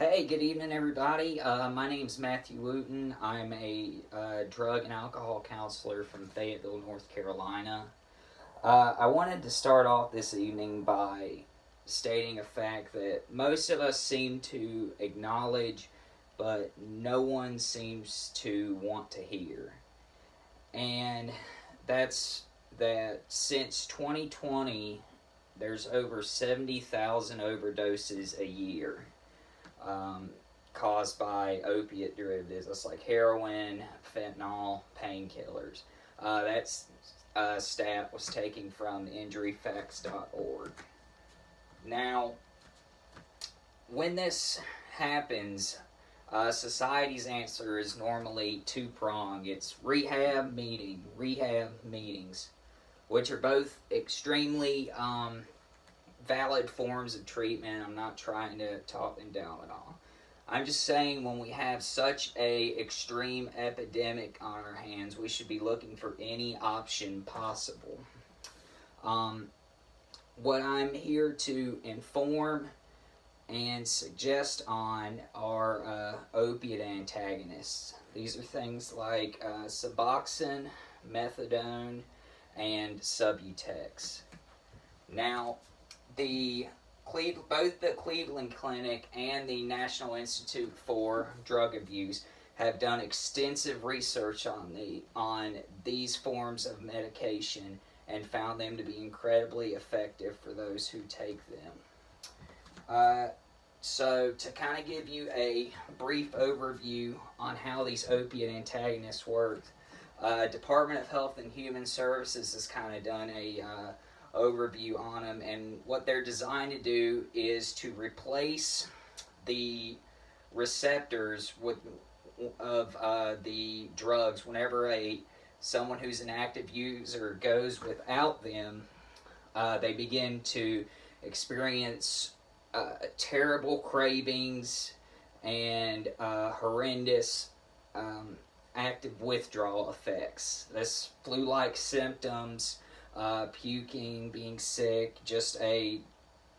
Hey, good evening, everybody. My name's Matthew Wooten. I'm a drug and alcohol counselor from Fayetteville, North Carolina. I wanted to start off this evening by stating a fact that most of us seem to acknowledge, but no one seems to want to hear. And that's that since 2020, there's over 70,000 overdoses a year caused by opiate derivatives. That's like heroin, fentanyl, painkillers. That's stat was taken from injuryfacts.org. Now, when this happens, society's answer is normally two-pronged. It's rehab, meetings, which are both extremely valid forms of treatment. I'm not trying to talk them down at all. I'm just saying when we have such a extreme epidemic on our hands, we should be looking for any option possible. What I'm here to inform and suggest on are opiate antagonists. These are things like Suboxone, methadone, and Subutex. Now, both the Cleveland Clinic and the National Institute for Drug Abuse have done extensive research on these forms of medication and found them to be incredibly effective for those who take them. So to kind of give you a brief overview on how these opiate antagonists work, Department of Health and Human Services has kind of done a overview on them, and what they're designed to do is to replace the receptors of the drugs. Whenever someone who's an active user goes without them, they begin to experience terrible cravings and horrendous active withdrawal effects. This flu-like symptoms, puking, being sick, just a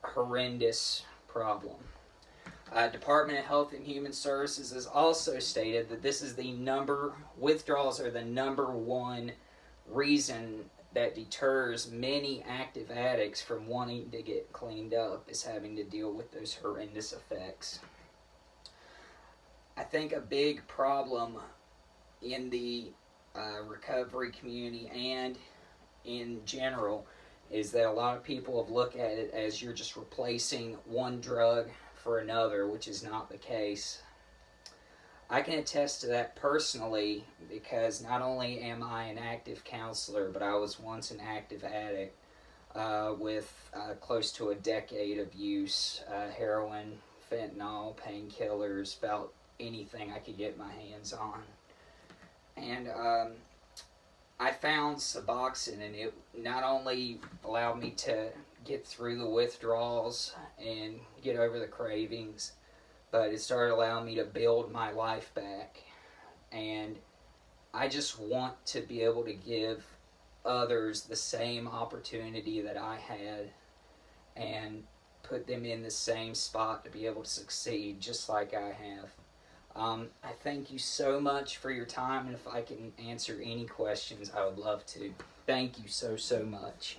horrendous problem. Department of Health and Human Services has also stated that withdrawals are the number one reason that deters many active addicts from wanting to get cleaned up, is having to deal with those horrendous effects. I think a big problem in the recovery community and in general is that a lot of people have looked at it as you're just replacing one drug for another, which is not the case. I can attest to that personally because not only am I an active counselor, but I was once an active addict with close to a decade of use, heroin, fentanyl, painkillers, about anything I could get my hands on. And I found Suboxone, and it not only allowed me to get through the withdrawals and get over the cravings, but it started allowing me to build my life back. And I just want to be able to give others the same opportunity that I had and put them in the same spot to be able to succeed just like I have. I thank you so much for your time, and if I can answer any questions, I would love to. Thank you so much.